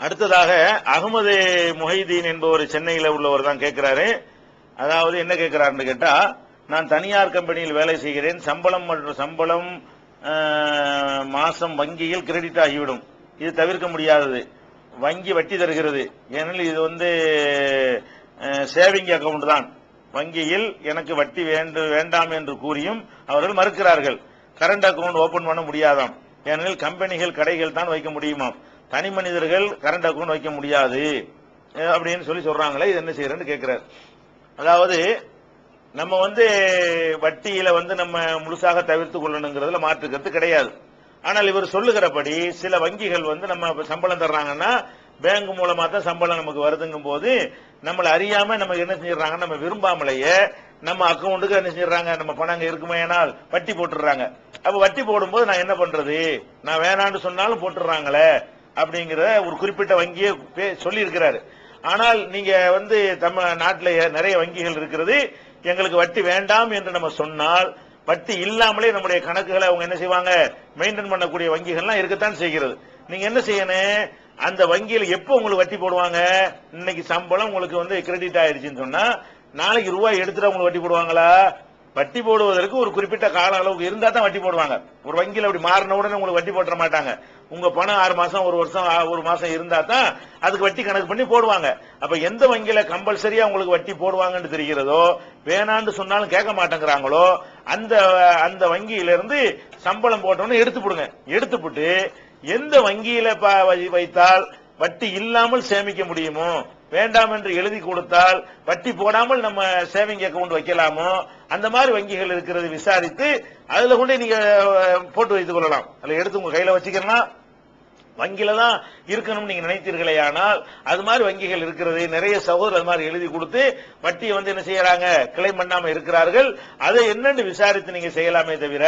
அடுத்ததாக அகமது முஹைதீன் என்பவர் சென்னையில் உள்ளவர் தான் கேட்கிறாரு. அதாவது என்ன கேட்கிறாருன்னு கேட்டா, நான் தனியார் கம்பெனியில் வேலை செய்கிறேன். சம்பளம் மாசம் வங்கியில் கிரெடிட் ஆகிவிடும். இது தவிர்க்க முடியாதது. வங்கி வட்டி தருகிறது. ஏனெனில் இது சேவிங் அக்கவுண்ட் தான். வங்கியில் எனக்கு வட்டி வேண்டாம் என்று கூறியும் அவர்கள் மறுக்கிறார்கள். கரண்ட் அக்கவுண்ட் ஓபன் பண்ண முடியாதாம். ஏனெனில் கம்பெனிகள் கடைகள் தான் வைக்க முடியுமாம். தனி மனிதர்கள் கரண்ட் அக்கவுண்ட் வைக்க முடியாது அப்படின்னு சொல்றாங்களே, இது என்ன செய்யறேன்னு கேட்கிறார். அதாவது நம்ம வட்டியில நம்ம முழுசாக தவிர்த்து கொள்ளணுங்கிறதுல மாற்று கருத்து கிடையாது. ஆனால் இவர் சொல்லுகிறபடி சில வங்கிகள் நம்ம சம்பளம் தர்றாங்கன்னா பேங்க் மூலமா தான் சம்பளம் நமக்கு வருதுங்கும் போது நம்மளை அறியாம நமக்கு என்ன செஞ்சிடறாங்க, நம்ம விரும்பாமலேயே நம்ம அக்கௌண்ட்டுக்கு என்ன செஞ்சிடறாங்க, நம்ம பணம் அங்க இருக்குமேனால் வட்டி போட்டுறாங்க. அப்ப வட்டி போடும்போது நான் என்ன பண்றது, நான் வேணான்னு சொன்னாலும் போட்டுறாங்களே அப்படிங்கிற ஒரு குறிப்பிட்ட வங்கியை சொல்லி இருக்கிறாரு. ஆனால் நீங்க நம்ம நாட்டில் நிறைய வங்கிகள் இருக்கிறது. எங்களுக்கு வட்டி வேண்டாம் என்று நம்ம சொன்னால் வட்டி இல்லாமலே நம்முடைய கணக்குகளை அவங்க என்ன செய்வாங்க, மெயின்டைன் பண்ணக்கூடிய வங்கிகள்லாம் இருக்கத்தான் செய்கிறது. நீங்க என்ன செய்யணும், அந்த வங்கியில் எப்போ உங்களுக்கு வட்டி போடுவாங்க, இன்னைக்கு சம்பளம் உங்களுக்கு கிரெடிட் ஆயிடுச்சுன்னு சொன்னா நாளைக்கு ரூபாய் எடுத்துட்டு உங்களுக்கு வட்டி போடுவாங்களா? வட்டி போடுவதற்கு ஒரு குறிப்பிட்ட கால அளவுக்கு இருந்தா தான் வட்டி போடுவாங்க. ஒரு வங்கியில் அப்படி மாறின உடனே உங்களுக்கு வட்டி போட மாட்டாங்க. உங்க பணம் 6 மாசம், ஒரு மாசம் இருந்தா தான் அதுக்கு வட்டி கணக்கு பண்ணி போடுவாங்க. அப்ப எந்த வங்கியில கம்பல்சரியா உங்களுக்கு வட்டி போடுவாங்கன்னு தெரிகிறதோ, வேணான்னு சொன்னாலும் கேட்க மாட்டேங்கிறாங்களோ, அந்த வங்கியிலிருந்து சம்பளம் போட்டோன்னு எடுத்துப்புட்டு எந்த வங்கியில வைத்தால் வட்டி இல்லாமல் சேமிக்க முடியுமோ, வேண்டாம் என்று எழுதி கொடுத்தால் வட்டி போடாமல் நம்ம சேவிங் அக்கவுண்ட் வைக்கலாமோ, அந்த மாதிரி வங்கிகள் இருக்கிறது விசாரித்து அதுல கொண்டு நீங்க போட்டு வைத்துக் கொள்ளலாம். அதுல எடுத்து உங்க கையில வச்சுக்கலாம். வங்கியில தான் இருக்கணும்னு நீங்க நினைத்தீர்களே, ஆனால் அது மாதிரி வங்கிகள் இருக்கிறது. நிறைய சகோதரர் அது மாதிரி எழுதி கொடுத்து வட்டியை என்ன செய்யறாங்க, கிளைம் பண்ணாம இருக்கிறார்கள். அதை என்னன்னு விசாரித்து நீங்க செய்யலாமே தவிர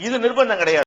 இது நிர்பந்தம் கிடையாது.